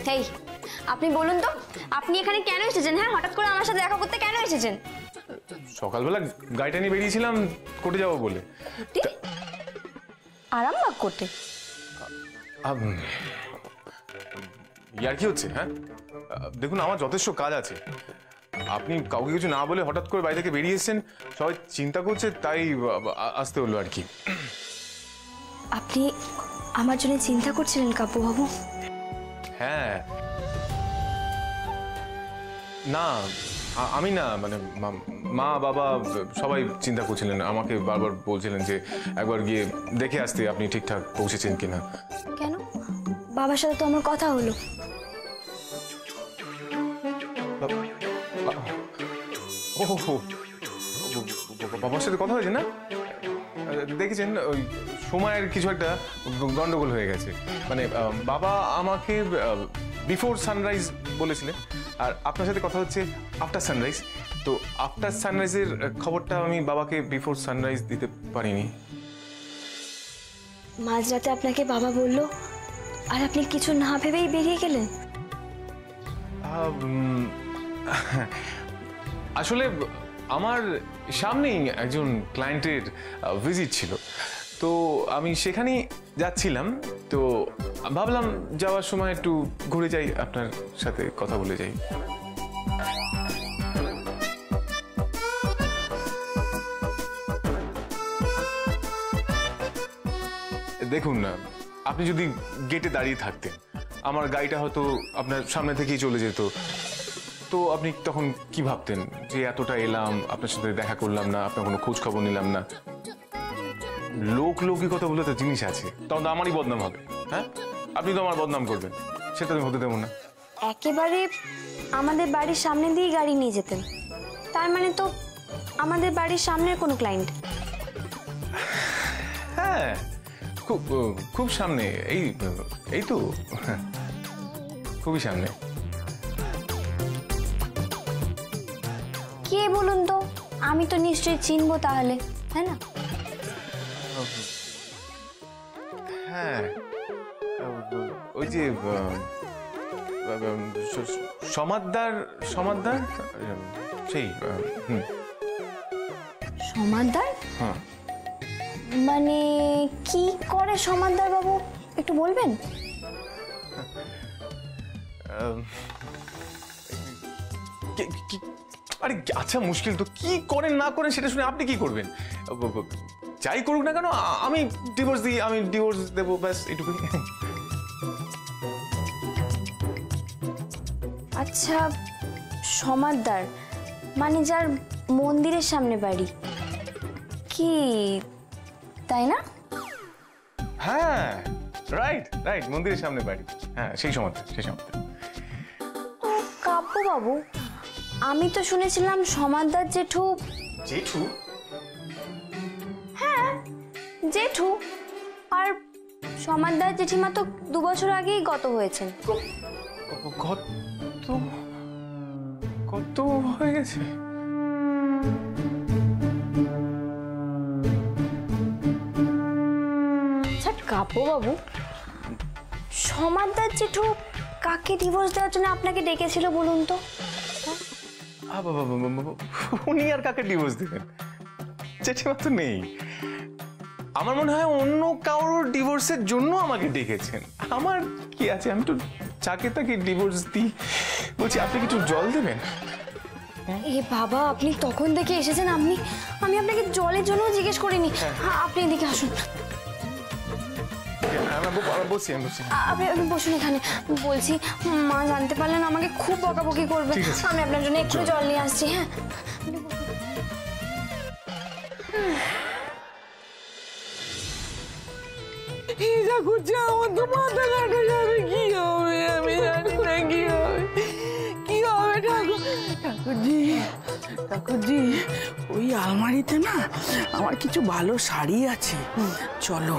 হেই, আপনি বলুন তো আপনি এখানে কেন এসেছেন? হ্যাঁ, হঠাৎ করে আমার সাথে দেখা করতে কেন এসেছেন? সকালবেলা গাড়িটা নিয়ে বেরিয়েছিলাম কোর্টে যাবো বলে। আরামবাগ কোর্টে? ইয়ার কি হচ্ছে? হ্যাঁ দেখুন, আমার যথেষ্ট কাজ আছে। আপনি কাউকে কিছু না বলে হঠাৎ করে বাড়ি থেকে বেরিয়ে এসেছেন, সবাই চিন্তা করছে, তাই আসতে হলো আর কি। আপনি আমার জন্য চিন্তা করছিলেন কাব্যবাবু? হ্যাঁ, না আমি না, মানে মা বাবা সবাই চিন্তা করছিলেন, আমাকে বারবার বলছিলেন যে একবার গিয়ে দেখে আসতে আপনি ঠিকঠাক পৌঁছেছেন কিনা। কেন? বাবার সাথে তো আমার কথা হলো। বাবার সাথে কথা হয়েছে না? দেখেছেন ওই সময়ের কিছু একটা গন্ডগোল হয়ে গেছে। মানে বাবা আমাকে বিফোর সানরাইজ বলেছিলেন, আর আপনার সাথে কথা হচ্ছে আফটার সানরাইজ। তো আফটার সানরাইজের খবরটা আমি বাবাকে বিফোর সানরাইজ দিতে পারিনি। মাঝরাতে আপনাকে বাবা বলল আর আপনি কিছু না ভেবেই বেরিয়ে গেলেন? আসলে আমার সামনেই একজন ক্লায়েন্টের ভিজিট ছিল, তো আমি সেখানেই যাচ্ছিলাম। তো ভাবলাম যাওয়ার সময় একটু ঘুরে যাই, আপনার সাথে কথা বলে যাই। দেখুন না, আপনি যদি গেটে দাঁড়িয়ে থাকতেন, আমার গাড়িটা হয়তো আপনার সামনে থেকেই চলে যেত। তো আপনি তখন কি ভাবতেন যে এতটা এলাম, আপনার সাথে দেখা করলাম না, আপনার কোনো খোঁজ খবর নিলাম না। লৌকিকতা বলে তো জিনিস আছে, তখন তো আমারই বদনাম হবে। হ্যাঁ, আপনি তো আমার বদনাম করবেন, সেটা আমি হতে দেবো না। একেবারে আমাদের বাড়ির সামনে দিয়েই গাড়ি নিয়ে যেতেন, তার মানে তো আমাদের বাড়ির সামনের কোনো ক্লায়েন্ট? হ্যাঁ, খুব খুব সামনে, এই তো খুবই সামনে। কে বলুন তো? আমি তো নিশ্চয়ই চিনবো তাহলে, তাই না? হ্যাঁ, ওই যে সমাদদার সেই। সমাদদার? হ্যাঁ। মানে কি করে সমাদদার বাবু, একটু বলবেন? আরে আচ্ছা, মুশকিল তো, কি করেন না করেন সেটা শুনে আপনি কি করবেন? যাই করুক না কেন, আমি ডিভোর্স দিই, আমি ডিভোর্স দেবো, ব্যাস এটুকুই। আচ্ছা, সমাদদার মানে যার মন্দিরের সামনে বাড়ি, কি তাই না? হ্যাঁ, রাইট রাইট, মন্দিরের সামনে বাড়ি। হ্যাঁ, সেই সমাদদার। কাব্যবাবু, আমি তো শুনেছিলাম সমাদদার জেঠু। জেঠু? হ্যাঁ, জেঠু। আর সমাদদার জেঠিমা তো 2 বছর আগেই গত হয়েছেন। কত হয়ে গেছে? কাব্যবাবু, সমাদদার জেঠু কাকে ডিভোর্স দেওয়ার জন্য আপনাকে ডেকেছিল বলুন তো? উনি আর কাকে ডিভোর্স দেবেন? জেঠিমা তো নেই। আমার মনে হয় অন্য কারোর ডিভোর্সের জন্য আমাকে ডেকেছেন। আমার কি আছে, আমি তো যাকে তাকে ডিভোর্স দিই। বলছি, আপনি কিছু জল দেবেন? এ বাবা, আপনি তখন থেকে এসেছেন, আমি আপনাকে জলের জন্য জিজ্ঞেস করিনি। আপনি এদিকে আসুন। আপনি বসুন এখানে। বলছি, মা জানতে পারলেন আমাকে খুব বকাবকি করবে। আমি আপনার জন্য একটু জল নিয়ে আসছি। হ্যাঁ, আমার তো মাথা কাটা যাবে। কি হবে আমি জানি না, কি হবে ঠাকুরজি, ওই আলমারিতে না আমার কিছু ভালো শাড়ি আছে, চলো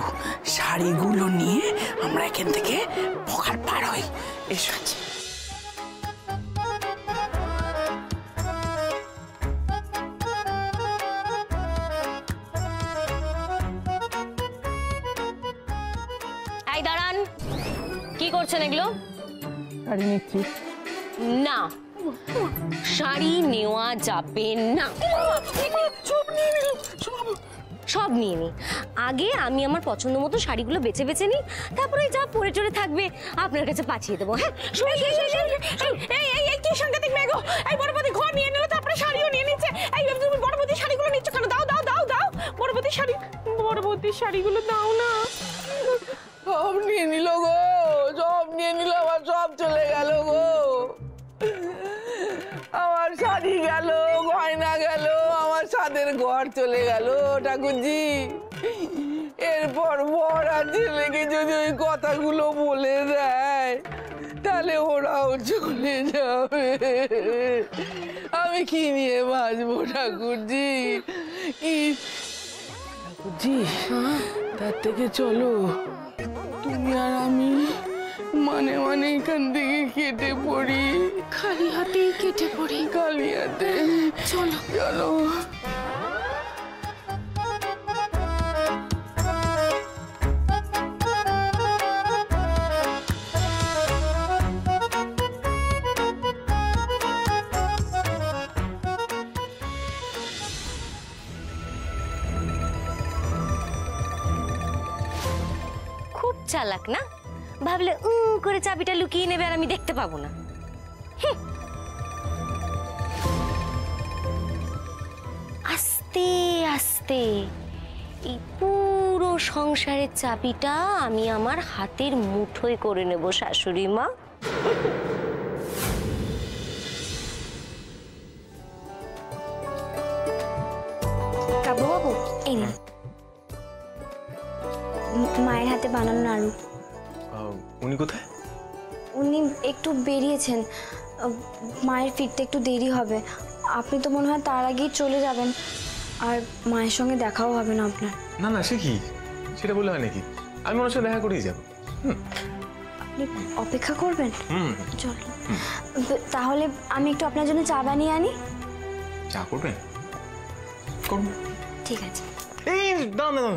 শাড়িগুলো নিয়ে আমরা এখান থেকে পকার পার হই। এসো। এই দাঁড়ান, কি করছেন এগুলো? শাড়ি নিচ্ছি। না, শাড়ি নেওয়া যাবে না। সব নিয়ে নি। আগে আমি আমার পছন্দ মতো শাড়িগুলো বেছে বেছে নিই, তারপরে যা পরে চড়ে থাকবে আপনার কাছে পাঠিয়ে দেবো। হ্যাঁ, কি সাংঘাতিক মেঘো! এই বড়পতি ঘর নিয়ে নিল, তারপরে শাড়িও নিয়ে নিচ্ছে। এই তুমি বড়পতি শাড়িগুলো নিচ্ছ কেন? দাও দাও দাও দাও, বড়পতি শাড়িগুলো দাও না। সব নিয়ে নিল গো, সব নিয়ে নিল, আমার সব চলে গেল গো। আমার শাড়ি গেল, গয়না গেল, আমার সাদের ঘর চলে গেল ঠাকুরজি। এরপর বর আর ছেলেকে যদি ওই কথাগুলো বলে দেয় তাহলে ওরাও চলে যাবে। আমি কি নিয়ে বাঁচবো ঠাকুরজি? ঠাকুরজি, তার থেকে চলো তুমি আর আমি মানে মানে এখান থেকে কেটে পড়ি। খালি হাতেই কেটে পড়ি। খালি হাতে চলো চলো। খুব চালাক না? ভাবলে করে চাবিটা লুকিয়ে নেবে আর আমি দেখতে পাবো না। আস্তে আস্তে এই পুরো সংসারের চাবিটা আমি আমার হাতের মুঠোয় করে নেব শাশুড়ি মা। কাব্যবাবু, এই নিন মায়ের হাতে বানানো নাড়ু। উনি কোথায়? উনি একটু বেরিয়েছেন, মায়ের ফিরতে একটু দেরি হবে। আপনি তো মনে হয় তার আগেই চলে যাবেন, আর মায়ের সঙ্গে দেখাও হবে না আপনার। না না, সে কি, সেটা বলে হয় নাকি? আমি ওনার সাথে দেখা করেই যাবো। আপনি অপেক্ষা করবেন? চল, তাহলে আমি একটু আপনার জন্য চা বানিয়ে আনি। চা করবেন? করবো। ঠিক আছে। এই দাঁড়ান দাঁড়ান,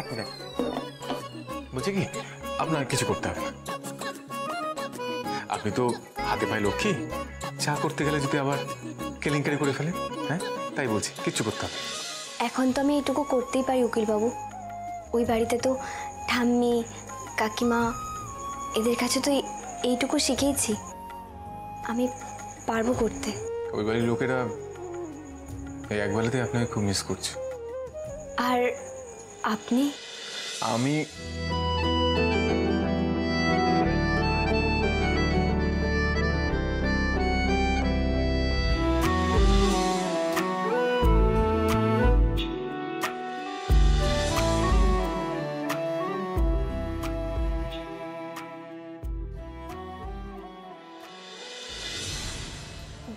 এক মিনিট। বলছি কি, আপনার কিছু করতে হবে না। আপনি তো হাতে পায়ে লক্ষ্মী, চা করতে গেলে যদি আবার কেলেঙ্কারি করে ফেলেন। হ্যাঁ, তাই বলছি, কিচ্ছু করতে হবে। এখন তো আমি এইটুকু করতেই পারি উকিলবাবু। ওই বাড়িতে তো ঠাম্মি, কাকিমা, এদের কাছে তো এইটুকু শিখেইছি, আমি পারবো করতে। ওই বাড়ির লোকেরা এই একবেলাতে আপনাকে খুব মিস করছে। আর আপনি? আমি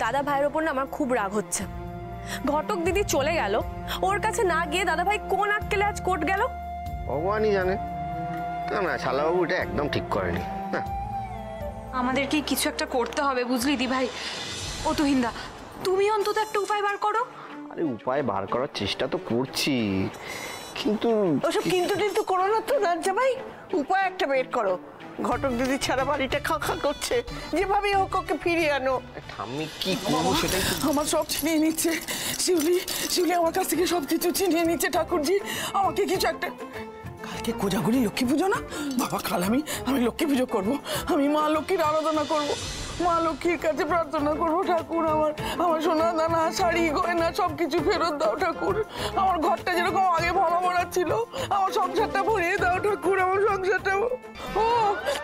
দাদা ভাইয়ের ওপর না আমার খুব রাগ হচ্ছে। ঘটক দিদি চলে গেল, ওর কাছে না গিয়ে দাদা ভাই কোন আক্কেলে আজ কোর্ট গেল ভগবানই জানে। না না, শালাবাবু এটা একদম ঠিক করেনি। আমাদেরকে কিছু একটা করতে হবে, বুঝলি দি ভাই। ও তুহিনদা, তুমি অন্তত একটা উপায় বার করো। আরে উপায় বার করার চেষ্টা তো করছি, কিন্তু ওসব কিন্তু করো না তো রাজ্জা ভাই, উপায় একটা বের করো। ঘটক দিদি ছাড়া বাড়িটা খা খা করছে, যেভাবে হোক ওকে ফিরিয়ে আনো। আমি কি করবো সেটাই তো। আমার সব ছিনিয়ে নিচ্ছে শিউলি আমার কাছ থেকে সবকিছু ছিনিয়ে নিচ্ছে ঠাকুরজি। আমাকে কিছু একটা, কালকে কোজাগুলি লক্ষ্মী পুজো না বাবা, কাল আমি লক্ষ্মী পুজো করবো। আমি মা লক্ষ্মীর আরাধনা করব, মা লক্ষ্মীর কাছে প্রার্থনা করবো, ঠাকুর আমার সোনা দানা শাড়ি গয়না সবকিছু ফেরত দাও ঠাকুর। আমার ঘরটা যেরকম আগে ভরা ভরা ছিল, আমার সংসারটা ভরিয়ে দাও ঠাকুর। আমার সংসারটা, ও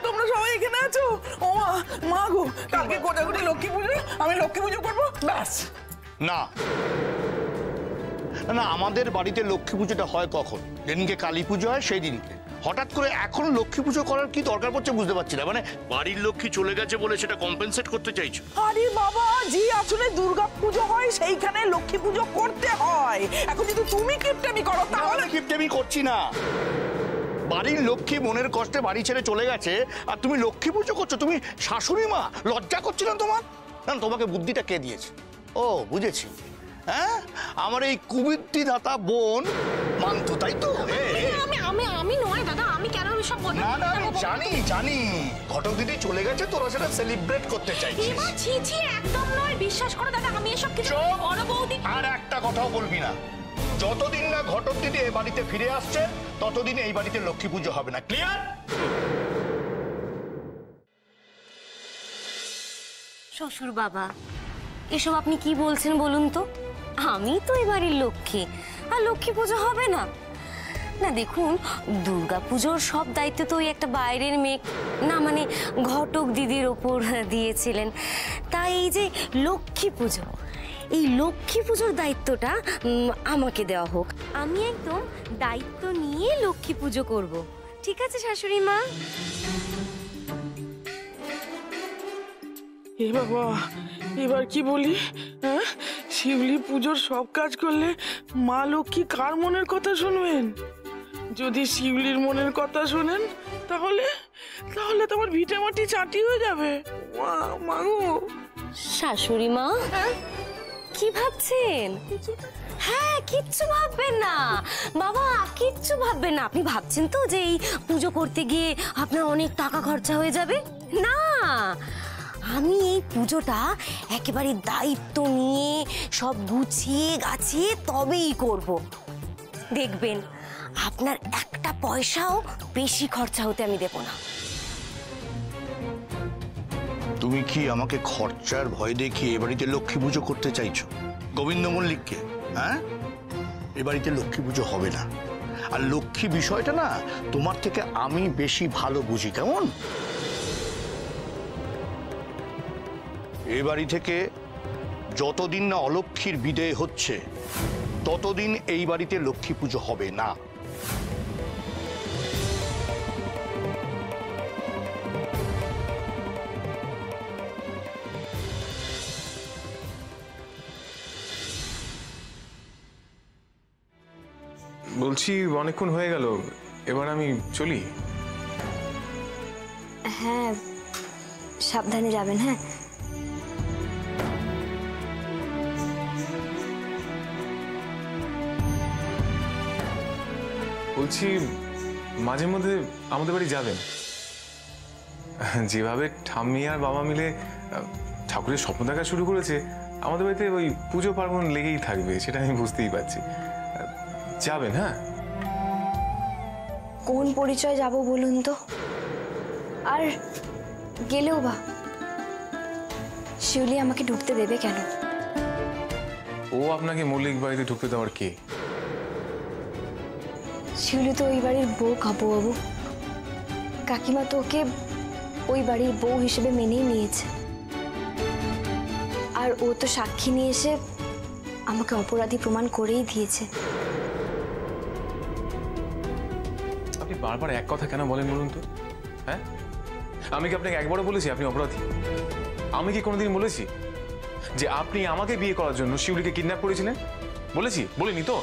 তোমরা সবাই এখানে আছো? ও মা গো, কালকে কোজাগুলি লক্ষ্মী পুজো, আমি লক্ষ্মী পুজো করবো ব্যাস। না না, আমাদের বাড়িতে লক্ষ্মী পুজোটা হয় কখন? যেদিনকে কালী পুজো হয় সেই দিনকে। হঠাৎ করে এখন লক্ষ্মী পুজো করার কি দরকার পড়ছে বুঝতে পারছি না। মানে বাড়ির লক্ষ্মী চলে গেছে বলে সেটা কম্পেনসেট করতে চাইছো? আরে বাবা জি, আসলে দুর্গা পুজো হয় সেইখানে লক্ষ্মী পুজো করতে হয়। এখন যদি তুমি কিপটেমি করো তাহলে। কিপটেমি করছি না, বাড়ির লক্ষ্মী মনের কষ্টে বাড়ি ছেড়ে চলে গেছে আর তুমি লক্ষ্মী পুজো করছো। তুমি শাশুড়ি মা, লজ্জা করছি না তোমার? না, তোমাকে বুদ্ধিটা কে দিয়েছে? ও বুঝেছি, হ্যাঁ, আমার এই কুবুদ্ধি দাতা বোন মান্তু, তাই তো? আমি নয় দাদা, আমি কেন তুমি সব বলো না না আমি জানি জানি ঘটক দিদি চলে গেছে, তোরা সেটা সেলিব্রেট করতে চাইছিস। এমা ছি ছি, একদম নয়, বিশ্বাস করো দাদা, আমি এসব কিছু চুপ! বড় বৌদি। আর একটা কথাও বলবি না। যতদিন না ঘটক দিদি এই বাড়িতে ফিরে আসছে ততদিন এই বাড়িতে লক্ষ্মী পুজো হবে না, ক্লিয়ার? শ্বশুর বাবা, এসব আপনি কি বলছেন বলুন তো? আমি তো এই বাড়ির লক্ষ্মী, আর লক্ষ্মী পুজো হবে না? না দেখুন, দুর্গা পুজোর সব দায়িত্ব তো ওই একটা বাইরের মেয়ে, না মানে ঘটক দিদির ওপর দিয়েছিলেন। তাই এই যে লক্ষ্মী পুজো, এই লক্ষ্মী পুজোর দায়িত্বটা আমাকে দেওয়া হোক। আমি একদম দায়িত্ব নিয়ে লক্ষ্মী পুজো করব। ঠিক আছে শাশুড়ি মা? এ বাবা, এবার কি বলি? হ্যাঁ, শিউলি পুজোর সব কাজ করলে মা লক্ষ্মী কার মনের কথা শুনবেন? যদি শিউলির মনের কথা শোনেন তাহলে তাহলে তোমার ভিটে মাটি চাটি হয়ে যাবে। মা, মাগো। শাশুড়ি মা, কি ভাবছেন? হ্যাঁ, কিচ্ছু ভাববেন না বাবা, কিচ্ছু ভাববেন না। আপনি ভাবছেন তো যে এই পুজো করতে গিয়ে আপনার অনেক টাকা খরচা হয়ে যাবে? না, আমি এই পুজোটা একেবারে দায়িত্ব নিয়ে সব গুছিয়ে গাছিয়ে তবেই করব। দেখবেন আপনার একটা পয়সাও বেশি খরচা হতে আমি দেব না। তুমি কি আমাকে খরচার ভয় দেখিয়ে এ বাড়িতে লক্ষ্মী পুজো করতে চাইছো গোবিন্দ মল্লিককে? হ্যাঁ, এ বাড়িতে লক্ষ্মী পুজো হবে না। আর লক্ষ্মী বিষয়টা না তোমার থেকে আমি বেশি ভালো বুঝি, কেমন? এ বাড়ি থেকে যতদিন না অলক্ষ্মীর বিদায় হচ্ছে ততদিন এই বাড়িতে লক্ষ্মী পুজো হবে না। বলছি অনেকক্ষণ হয়ে গেল, এবার আমি চলি। হ্যাঁ, সাবধানে যাবেন। হ্যাঁ, বলছি মাঝে মধ্যে আমাদের বাড়ি যাবেন। যেভাবে ঠাম্মি আর বাবা মিলে ঠাকুরের স্বপ্ন দেখা শুরু করেছে, আমাদের বাড়িতে ওই পুজো পার্বণ লেগেই থাকবে, সেটা আমি বুঝতেই পারছি। যাবেন? হ্যাঁ। কোন পরিচয় যাব বলুন তো? আর গেলেও বা শিউলি আমাকে ঢুকতে দেবে কেন? ও আপনাকে মল্লিক বাড়িতে ঢুকতে দেওয়ার কে? শিউলি তো ওই বাড়ির বউ কাবুবাবু। কাকিমা তো ওকে ওই বাড়ির বউ হিসেবে মেনেই নিয়েছে। আর ও তো সাক্ষী নিয়ে এসে আমাকে অপরাধী প্রমাণ করেই দিয়েছে। আপনি বারবার এক কথা কেন বলেন বলুন তো? হ্যাঁ, আমি কি আপনাকে একবারও বলেছি আপনি অপরাধী? আমি কি কোনোদিন বলেছি যে আপনি আমাকে বিয়ে করার জন্য শিউলিকে কিডন্যাপ করেছিলেন? বলেছি? বলিনি তো?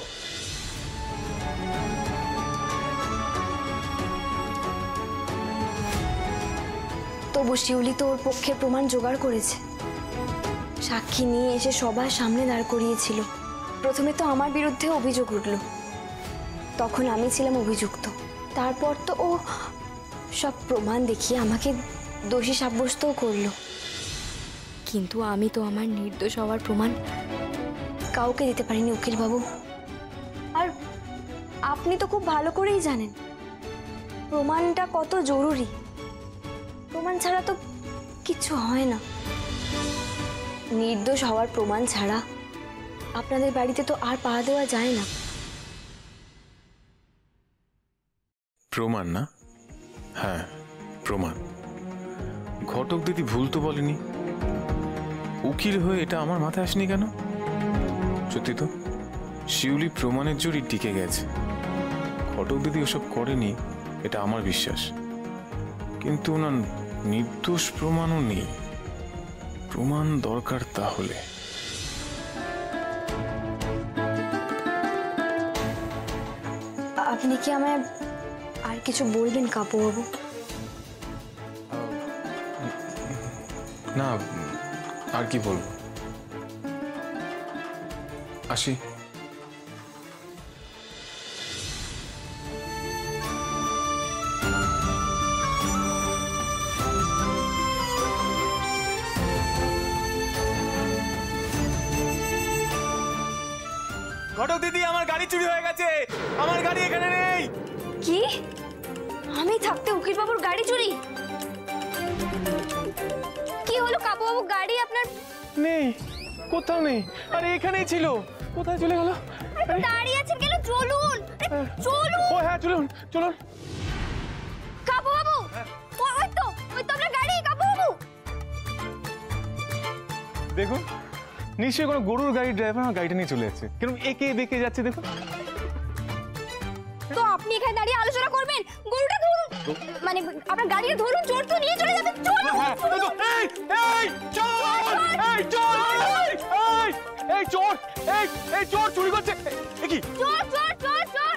তবু শিউলি তো ওর পক্ষে প্রমাণ জোগাড় করেছে। সাক্ষী নিয়ে এসে সবার সামনে দাঁড় করিয়েছিল। প্রথমে তো আমার বিরুদ্ধে অভিযোগ উঠল, তখন আমি ছিলাম অভিযুক্ত। তারপর তো ও সব প্রমাণ দেখিয়ে আমাকে দোষী সাব্যস্তও করলো। কিন্তু আমি তো আমার নির্দোষ হওয়ার প্রমাণ কাউকে দিতে পারিনি উকিলবাবু। আর আপনি তো খুব ভালো করেই জানেন প্রমাণটা কত জরুরি। প্রমাণ ছাড়া তো কিছু হয় না। নির্দোষ হওয়ার প্রমাণ ছাড়া আপনাদের বাড়িতে তো আর পা দেওয়া যায় না। প্রমাণ না? হ্যাঁ, প্রমাণ। ঘটক দিদি ভুল তো বলেনি। উকিল হয়ে এটা আমার মাথায় আসেনি কেন? সত্যি তো, শিউলি প্রমাণের জোরই টিকে গেছে। ঘটক দিদি ওসব করেনি, এটা আমার বিশ্বাস। কিন্তু ওনার নির্দোষ প্রমাণও নেই। প্রমাণ দরকার তাহলে। আপনি কি আমায় আর কিছু বলবেন কাপুবাবু? না, আর কি বলবো। আসি। ঘটক দিদি, আমার গাড়ি চুরি হয়ে গেছে, আমার গাড়ি এখানে নেই। কি? আমি থাকতে উকিল বাবুর গাড়ি চুরি? কি হলো কাবু বাবু, গাড়ি আপনার নেই, কোথাও নেই। আরে এখানেই ছিল, কোথায় চলে গেল? দাঁড়িয়ে আছেন কেন? চলুন চলুন। ও হ্যাঁ, চলুন চলুন। কাবু বাবু, ওই তো আপনার গাড়ি। কাবু বাবু দেখুন, নিশ্চয়ই কোনো গরুর গাড়ির ড্রাইভার আমার গাড়িটা নিয়ে চলে যাচ্ছে। কেন একে বেঁকে যাচ্ছে দেখুন। তো আপনি এখানে দাঁড়িয়ে আলোচনা করবেন? গরুটা ধরুন, মানে আপনার গাড়িটা ধরুন, চোর তো নিয়ে চলে যাবে। চলুন। এই চোর চুরি করছে। কি চোর চোর চোর চোর!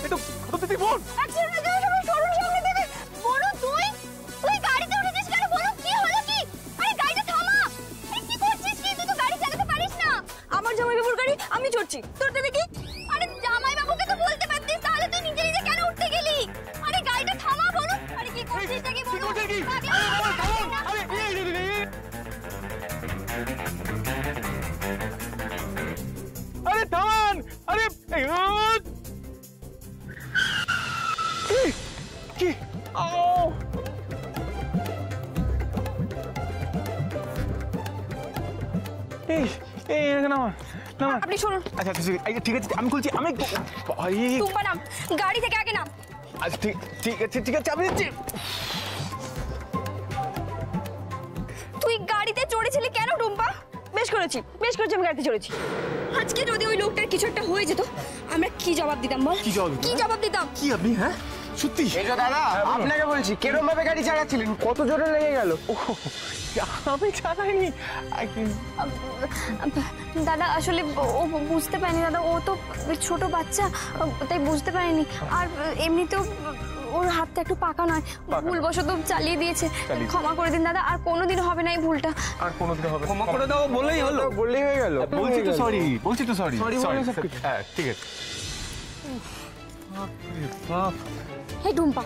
এই তো দিদি বোন। সরুন সামনে থেকে। বলুন, তুই গাড়িতে উঠেছিস কেন? বলুন কি হলো কি? আরে গাড়িটা থামা। আরে কি করছিস কি? তুই তো গাড়ি চালাতে পারিস না। আমার জামাইবাবুর গাড়ি আমি চড়ছি, তোর তাতে কি? আরে জামাই বাবুকে তো বলতে পারতিস, তাহলে তুই নিজে নিজে কেন উঠতে গেলি? আরে গাড়িটা থামা। বলুন, আরে কি করছিস নাকি? বলুন। আরে থামান, আরে কি? আপনি শুনুন। আচ্ছা ঠিক আছে, আমি বলছি। আমি টুম্পা নাম, গাড়ি থেকে আগে নাম। আচ্ছা ঠিক আছে, আমি দিচ্ছি। তুই গাড়িতে চড়েছিলি কেন টুম্পা? বেশ করেছি আমি গাড়িতে চড়েছি। আজকে যদি ওই লোকটার কিছু একটা হয়ে যেত, আমরা কি জবাব দিতাম বল? কি জবাব দিতাম? কি আপনি? হ্যাঁ সত্যি? দাদা আপনাকে বলছি, কেরম ভাবে গাড়ি চালাচ্ছিলেন? কত জোরে লেগে গেল? আমি চালাইনি। দাদা আসলে ও বুঝতে পারেনি দাদা, ও তো ছোট বাচ্চা, তাই বুঝতে পারেনি। আর এমনিতেও ওর হাতটা একটু পাকা নয়, ভুলবশত চালিয়ে দিয়েছে। ক্ষমা করে দিন দাদা, আর কোনোদিন হবে না এই ভুলটা। আর কোনোদিন হবে না। ক্ষমা করে দাও বললেই হলো। বললেই হয়ে গেল। বলছি তো সরি। হ্যাঁ ঠিক আছে। হে টুম্পা,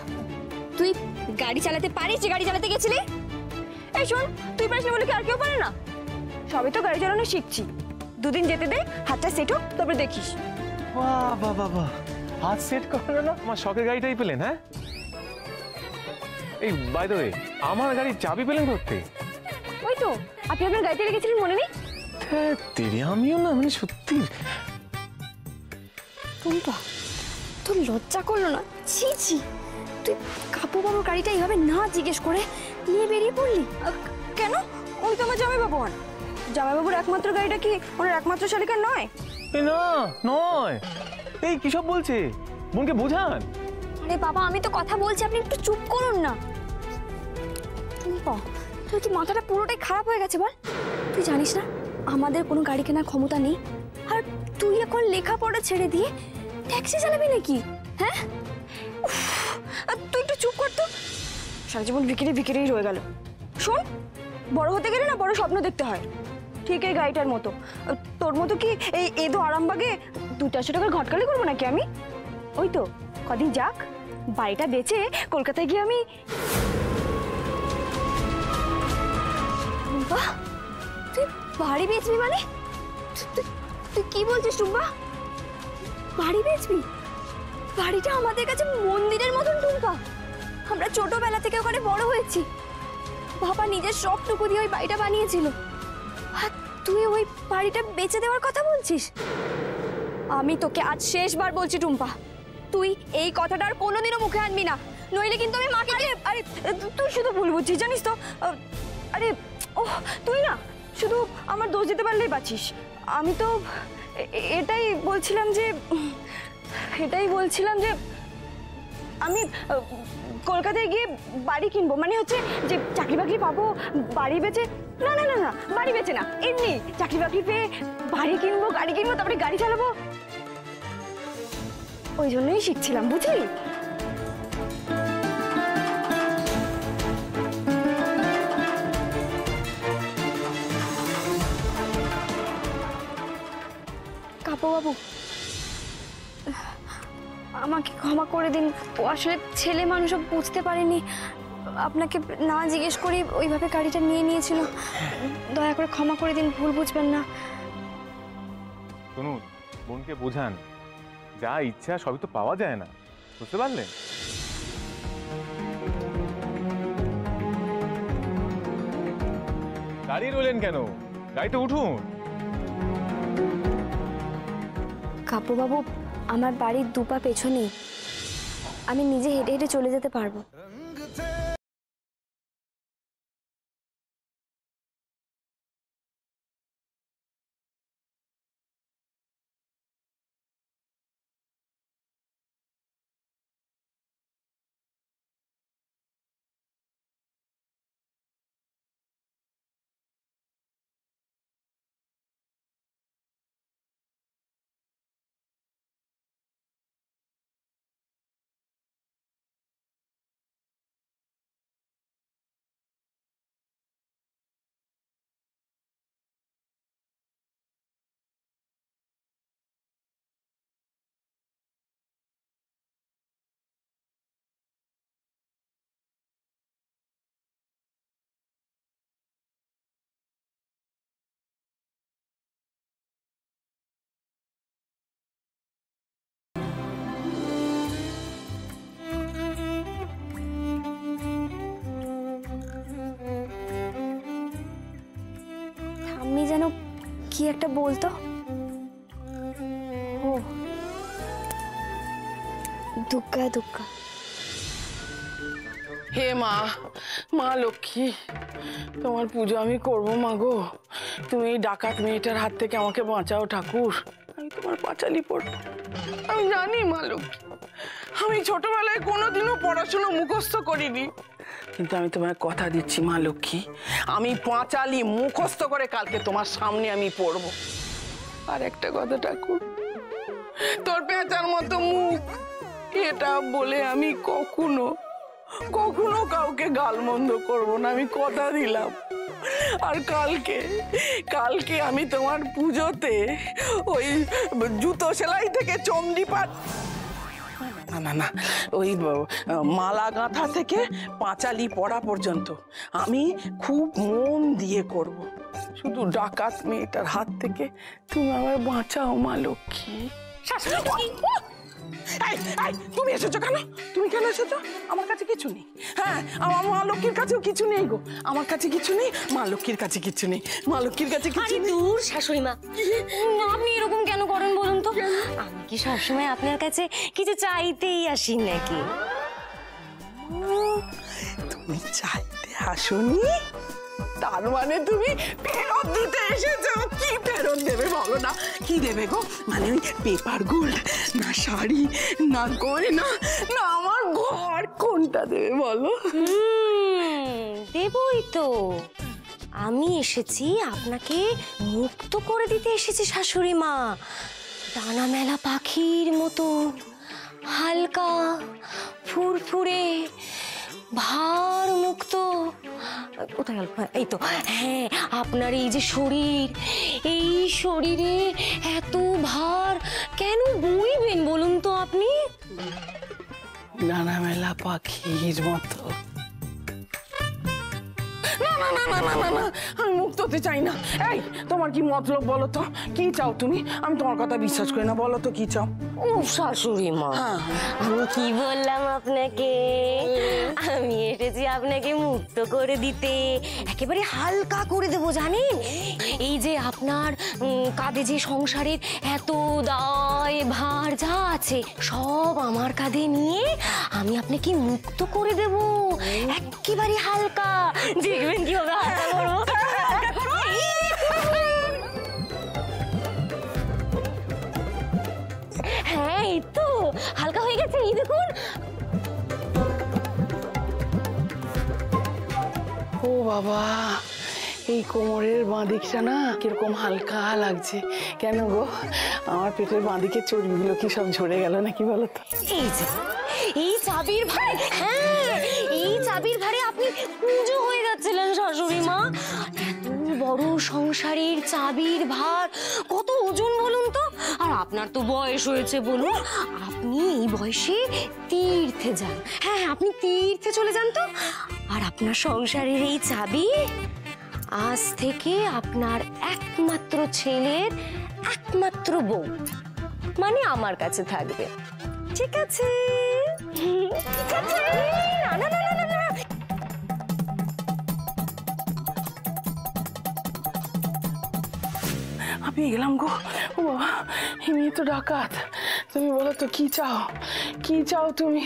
তুই গাড়ি চালাতে পারিস যে গাড়ি চালাতে গেছিলি? এই শোন, তুই পারিস না বলে কি আর কেউ পারে না? সবে তো গাড়ি চালানো শিখছি, দুদিন যেতে দে, হাতটা সেট হোক, তারপরে দেখিস। বাহ, হাত সেট করে না, আমার শখের গাড়িটাই পেলেন? হ্যাঁ, এই বাই দ্য ওয়ে, আমার গাড়ির চাবি পেলেন করতে? ওই তো আপনি আপনার গাড়িতে রেখেছিলেন, মনে নেই? তেরে আমিও না, মানে সত্যি। টুম্পা, তোর লজ্জা করলো না? ছি ছি, তুই কাপু বাবুর গাড়িটা এইভাবে না জিজ্ঞেস করে নিয়ে বেরিয়ে পড়লি কেন? ওই তো আমার জামাইবাবু হন। জামাইবাবুর একমাত্র গাড়িটা কি ওনার একমাত্র শালিকার নয়? না নয়। এই কি সব বলছে? বোনকে বোঝান। আরে বাবা, আমি তো কথা বলছি, আপনি একটু চুপ করুন না। টুম্পা, তোর কি মাথাটা পুরোটাই খারাপ হয়ে গেছে বল? তুই জানিস না আমাদের কোনো গাড়ি কেনার ক্ষমতা নেই, আর তুই এখন লেখাপড়া ছেড়ে দিয়ে ট্যাক্সি চালাবি নাকি? হ্যাঁ, তুই একটু চুপ কর তো, সারা জীবন বিক্রি রয়ে গেল। শোন, বড় হতে গেলে না বড় স্বপ্ন দেখতে হয়, ঠিক এই গাড়িটার মতো। তোর মতো কি এই এদো আরামবাগে 200 টাকার ঘটকালি করবো নাকি আমি? ওই তো কদিন যাক, বাড়িটা বেচে কলকাতায় গিয়ে আমি। টুম্পা, তুই বাড়ি বেচবি মানে? তুই কি বলছিস টুম্পা? বাড়ি বেচবি? বাড়িটা আমাদের কাছে মন্দিরের মতন টুম্পা, আমরা ছোটবেলা থেকে ওখানে বড় হয়েছি। বাবা নিজের সবটুকু দিয়ে ওই বাড়িটা বানিয়েছিল, আর তুই ওই বাড়িটা বেচে দেওয়ার কথা বলছিস? আমি তোকে আজ শেষবার বলছি টুম্পা, তুই এই কথাটা আর কোনোদিনও মুখে আনবি না, নইলে কিন্তু আমি মাকে। আরে তুই শুধু ভুল বুঝছিস জানিস তো। আরে ও তুই না শুধু আমার দোষ দিতে পারলেই বাঁচিস। আমি তো এটাই বলছিলাম যে আমি কলকাতায় গিয়ে বাড়ি কিনবো, মানে হচ্ছে যে চাকরি বাকরি পাবো, বাড়ি বেচে। না না না না, বাড়ি বেচে না, এমনি চাকরি বাকরি পেয়ে বাড়ি কিনবো, গাড়ি কিনবো, তারপরে গাড়ি চালাবো। ওই জন্যই শিখছিলাম, বুঝলি? কাপু বাবু, আমাকে ক্ষমা করে দিন, ও আসলে ছেলে মানুষ বুঝতে পারেনি। আপনাকে না জিজ্ঞেস করি ওইভাবে গাড়িটা নিয়ে নিয়েছিল। দয়া করে ক্ষমা করে দিন, ভুল বুঝবেন না। শুনুন, বোনকে বোঝান, যা ইচ্ছা সবই তো পাওয়া যায় না, বুঝতে পারলেন? দাঁড়িয়ে রইলেন কেন? গাড়িতে উঠুন। কাপুবাবু, আমার বাড়ির দুপা পেছনেই, আমি নিজে হেঁটে হেঁটে চলে যেতে পারবো। ঠাম্মি যেন কি একটা বলতো। ও, দুগ্গা দুগ্গা। হে মা, মা লক্ষ্মী, তোমার পুজো আমি করবো মা গো। তুমি এই ডাকাত মেয়েটার হাত থেকে আমাকে বাঁচাও ঠাকুর। আমি তোমার পাঁচালি পড়বো। আমি জানি মা লক্ষ্মী, আমি ছোটবেলায় কোনোদিনও পড়াশোনা মুখস্থ করিনি, কিন্তু আমি তোমায় কথা দিচ্ছি মা লক্ষ্মী, আমি পাঁচালি মুখস্থ করে কালকে তোমার সামনে আমি পড়বো। আর একটা কথা ঠাকুর, তোর পেঁচার মতো মুখ, এটা বলে আমি কখনো কখনো কাউকে গালমন্দ করবো না, আমি কথা দিলাম। আর কালকে আমি তোমার পুজোতে ওই জুতো সেলাই থেকে চমড়ি পাট, না না না, ওই মালা গাঁথা থেকে পাঁচালি পড়া পর্যন্ত আমি খুব মন দিয়ে করব। শুধু ডাকাত মেয়েটার হাত থেকে তুমি আমায় বাঁচাও মা লক্ষ্মী। তুমি এসেছো কেন? তুমি কেন এসেছো? আমার কাছে কিছু নেই। হ্যাঁ, আমার মা লক্ষ্মীর কাছেও কিছু নেই গো। আমার কাছে কিছু নেই, মা লক্ষ্মীর কাছে কিছু নেই, মা লক্ষ্মীর কাছে কিছু নেই। দূর শাশুড়ি মা, আপনি এরকম কেন করেন বলুন তো? আমি কি সবসময় আপনার কাছে কিছু চাইতেই আসি নাকি? তুমি চাইতে আসোনি, তার মানে তুমি ফেরত দিতে এসেছো। কি ফেরত দেবে বলো না? কি দেবে গো? মানে ওই পেপার গোল্ড, না শাড়ি, না গয়না, না আমার ঘর, কোনটা দেবে বলো? দেবই তো। আমি এসেছি আপনাকে মুক্ত করে দিতে এসেছি শাশুড়ি মা। ডানা মেলা পাখির মতো হালকা, ফুরফুরে, ভার মুক্ত। কোথায় গেল? এই তো, হ্যাঁ, আপনার এই যে শরীর, এই শরীরে এত ভার কেন বইবেন বলুন তো আপনি? ডানা মেলা পাখির মতো। না না না না না না না, আমি মুক্ত হতে চাই না। এই, তোমার কি মতলব বলো তো? কি চাও তুমি? আমি তোমার কথা বিশ্বাস করি না, বলো তো কি চাও? ও শাশুড়ি মা, আমি কি বললাম আপনাকে? আমি এসেছি আপনাকে মুক্ত করে দিতে, একেবারে হালকা করে দেবো জানেন। এই যে আপনার কাঁধে যে সংসারের এত দায় ভার যা আছে সব আমার কাঁধে নিয়ে আমি আপনাকে মুক্ত করে দেব, একেবারে হালকা। দেখবেন কিভাবে হালকা করবো। হ্যাঁ, এই তো হালকা হয়ে গেছে, এই দেখুন। ও বাবা, এই কোমরের বাঁদিকটা না কিরকম হালকা লাগছে। কেন গো, আমার পেটের বাঁদিকের চর্বিগুলো কি সব ঝরে গেল নাকি বলো তো? এই যে এই চাবির ভারে, হ্যাঁ, এই চাবির ভারে আপনি পুজো হয়ে যাচ্ছিলেন শাশুড়ি মা। এত বড় সংসারের চাবির ভার কত ওজন বলুন তো? আর আপনার তো বয়স হয়েছে, বলুন আপনি এই বয়সে তীর্থে যান। হ্যাঁ হ্যাঁ, আপনি তীর্থে চলে যান তো। আর আপনার সংসারের এই চাবি আজ থেকে আপনার একমাত্র ছেলের একমাত্র বউ মানে আমার কাছে থাকবে। ঠিক আছে? ঠিক আছে? না না না না না, আমি গেলাম গো। ও বাবা, এই মেয়ে তো ডাকাত। তুমি বলো তো কি চাও, কি চাও তুমি?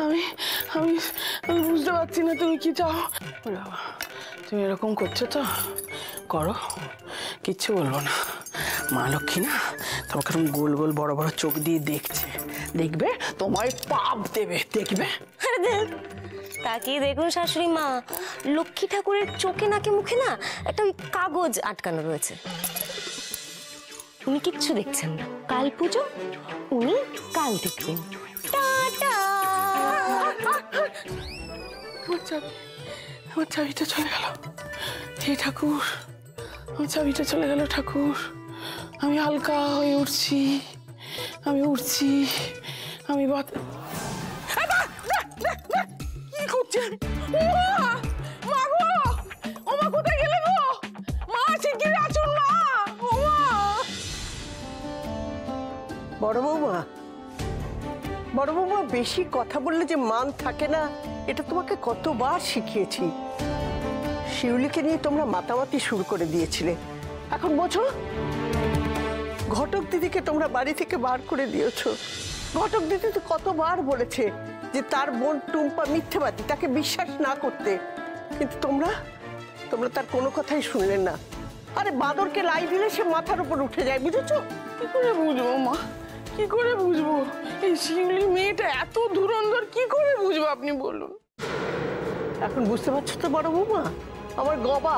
আমি আমি আমি বুঝতে পারছি না তুমি কি চাও। ও বাবা, তুমি এরকম করছো তো করো, কিচ্ছু বলবো না। মা লক্ষ্মী না তোমাকে এরকম গোল গোল বড় বড় চোখ দিয়ে দেখছে, দেখবে তোমায় পাপ দেবে, দেখবে। তাকিয়ে দেখুন শাশুড়ি মা, লক্ষ্মী ঠাকুরের চোখে নাকে মুখে না একটা ওই কাগজ আটকানো রয়েছে। উনি কিচ্ছু দেখছেন না। কাল পুজো, উনি কাল দেখবেন। টাটা। আমার চাবিটা চলে গেল। হে ঠাকুর, আমার চাবিটা চলে গেল ঠাকুর। আমি হালকা হয়ে উঠছি, আমি উঠছি, আমি কি করছেন? মা গো, ও মা কোথায় গেলে গো? মা শিগগির আসুন মা। ও মা, বড় বৌমা, বড় বৌমা, বেশি কথা বললে যে মান থাকে না এটা তোমাকে কতবার শিখিয়েছি। শিউলিকে নিয়ে তোমরা মাতামাতি শুরু করে দিয়েছিলে, এখন বোঝো? ঘটক দিদিকে তোমরা বাড়ি থেকে বার করে দিয়েছো। ঘটক দিদি তো কতবার বলেছে যে তার বোন টুম্পা মিথ্যেবাদী, তাকে বিশ্বাস না করতে, কিন্তু তোমরা তার কোনো কথাই শুনলেন না। আরে বাঁদরকে লাই দিলে সে মাথার উপর উঠে যায়, বুঝেছো? কি করে বুঝবো মা, কি করে বুঝবো? এই শিউলি মেয়েটা এত ধুরন্ধর, কি করে বুঝবো আপনি বলুন? এখন বুঝতে পারছো তো বড় বৌমা? আমার গবা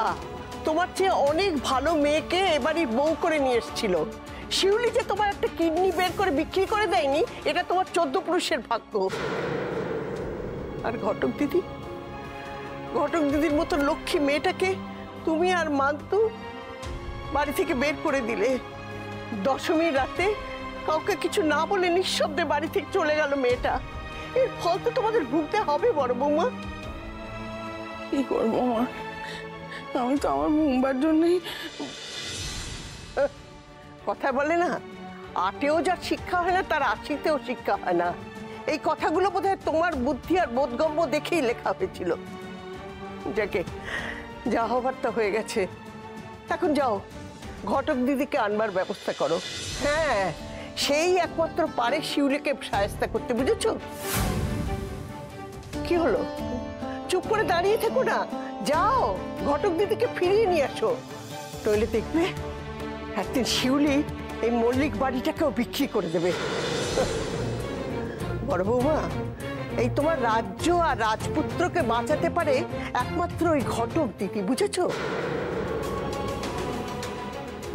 তোমার চেয়ে অনেক ভালো মেয়েকে এবারই বউ করে নিয়ে এসেছিল। শিউলি যে তোমার একটা কিডনি বের করে বিক্রি করে দেয়নি, এটা তোমার 14 পুরুষের ভাগ্য। আর ঘটক দিদির মতো লক্ষ্মী মেয়েটাকে তুমি আর মান্তু বাড়ি থেকে বের করে দিলে। দশমীর রাতে কাউকে কিছু না বলে নিঃশব্দে বাড়ি থেকে চলে গেল মেয়েটা। এর ফল তো তোমাদের ভুগতে হবে বড় বৌমা। কি করবো মা, আমি তো আমার মুম্বার জন্যই। কথা বলে না, আটেও যার শিক্ষা হয় না তার আশিতেও শিক্ষা হয় না। এই কথাগুলো বোধহয় তোমার বুদ্ধি আর বোধগম্য দেখেই লেখা হয়েছিল। যাকে যা হবার তা হয়ে গেছে, এখন যাও ঘটক দিদিকে আনবার ব্যবস্থা করো। হ্যাঁ, সেই একমাত্র পারে শিউলিকে সায়স্তা করতে, বুঝেছো? কি হলো, চুপ করে দাঁড়িয়ে থেকো না, যাও ঘটক দিদিকে ফিরিয়ে নিয়ে আসো। নইলে দেখবে একদিন শিউলি এই মল্লিক বাড়িটাকেও বিক্রি করে দেবে। বড় বৌমা, এই তোমার রাজ্য আর রাজপুত্রকে বাঁচাতে পারে একমাত্র ওই ঘটক দিদি, বুঝেছো?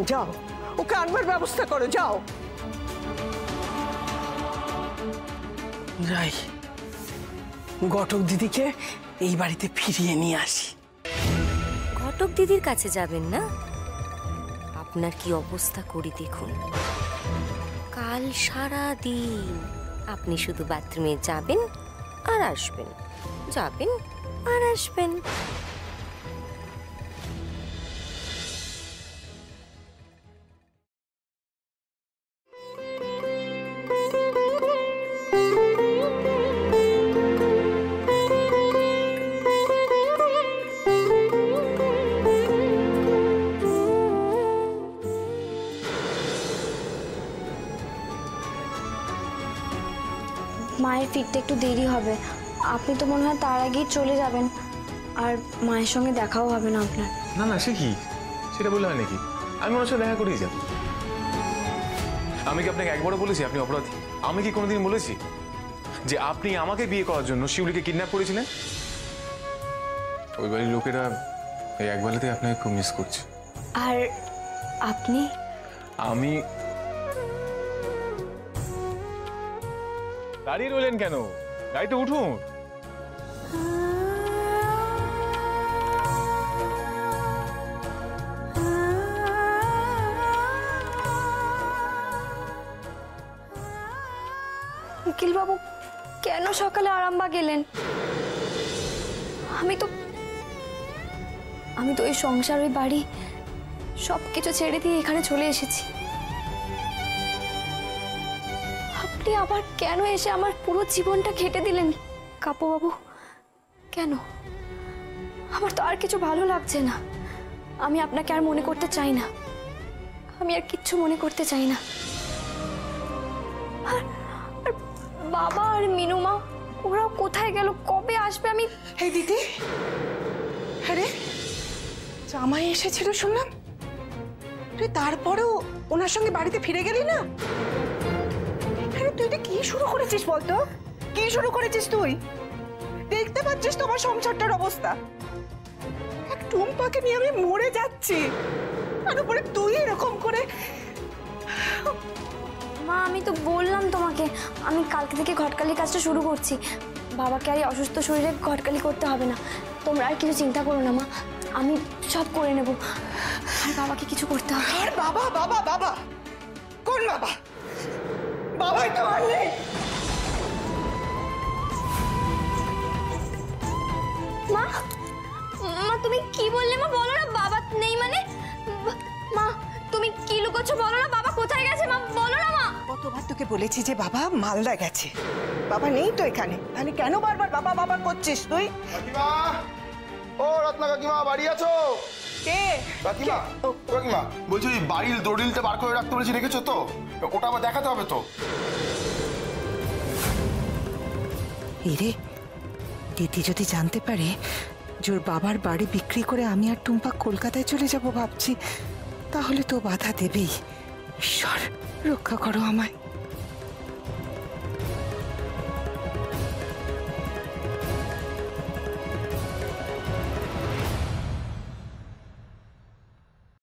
যাও ওকে আনবার ব্যবস্থা করো, যাও। যাই, ঘটক দিদিকে এই বাড়িতে ফিরিয়ে নিয়ে আসি। ঘটক দিদির কাছে যাবেন না? আপনার কি অবস্থা করি দেখুন। কাল সারা দিন আপনি শুধু বাথরুমে যাবেন আর আসবেন, যাবেন আর আসবেন। মায়ের ফিরতে একটু দেরি হবে, আপনি তো মনে হয় তার আগেই চলে যাবেন, আর মায়ের সঙ্গে দেখাও হবে না আপনার। না না, সে কি, সেটা বললে হয় নাকি? আমি ওনার সাথে দেখা করেই যাব। আমি কি আপনাকে একবারও বলেছি আপনি অপরাধী? আমি কি কোনোদিন বলেছি যে আপনি আমাকে বিয়ে করার জন্য শিউলিকে কিডন্যাপ করেছিলেন? ওই বাড়ির লোকেরা এই একবেলাতে আপনাকে খুব মিস করছে। আর আপনি? আমি দাঁড়িয়ে রইলেন কেন? গাড়িতে উঠুন। সকালে আরামবাগ এলেন। আমি তো ওই সংসার, ওই বাড়ি সব কিছু ছেড়ে দিয়ে এখানে চলে এসেছি। আপনি আবার কেন এসে আমার পুরো জীবনটা কেটে দিলেন কাপুবাবু? কেন? আমার তো আর কিছু ভালো লাগছে না। আমি আপনাকে আর মনে করতে চাই না। আমি আর কিচ্ছু মনে করতে চাই না। আর বাবা আর মিনুমা ওরাও কোথায় গেল? কবে আসবে? আমি এই দিদি, আরে জামাই এসেছিল শুনলাম, তুই তারপরেও ওনার সঙ্গে বাড়িতে ফিরে গেলি না? আরে তুই এটা কি শুরু করেছিস বলতো? কি শুরু করেছিস তুই? দেখতে পাচ্ছিস তোমার সংসারটার অবস্থা। এক টুম্পাকে নিয়ে আমি মরে যাচ্ছি, আর উপরে তুই এরকম করে। মা, আমি তো বললাম তোমাকে আমি কালকে থেকে ঘটকালি কাজটা শুরু করছি। বাবাকে আর এই অসুস্থ শরীরে ঘটকালি করতে হবে না। তোমরা আর কিছু চিন্তা করো না মা, আমি সব করে নেব। আর বাবাকে কিছু করতে হবে। আর বাবা বাবা বাবা কোন বাবা? বাবাই তো আর নেই। মা, মা তুমি কি বললে? মা বলো না বাবা নেই মানে। মা তুমি কি লুকোচ্ছ? বলো না বাবা কোথায় গেছে? মা বলো না। মা কতবার তোকে বলেছি যে বাবা মালদা গেছে, বাবা নেই তো এখানে, তাহলে কেন বারবার বাবা বাবা করছিস তুই? কাকিমা, ও রত্না কাকিমা বাড়ি আছো? কে? কাকিমা, কাকিমা বলছি ওই বাড়ির দড়িলটা বার করে রাখতে বলেছি, রেখেছো তো? ওটা আবার দেখাতে হবে তো। এরে দিদি যদি জানতে পারে যে ওর বাবার বাড়ি বিক্রি করে আমি আর টুম্পা কলকাতায় চলে যাব ভাবছি, তাহলে তো বাধা দেবেই। ঈশ্বর রক্ষা করো আমায়।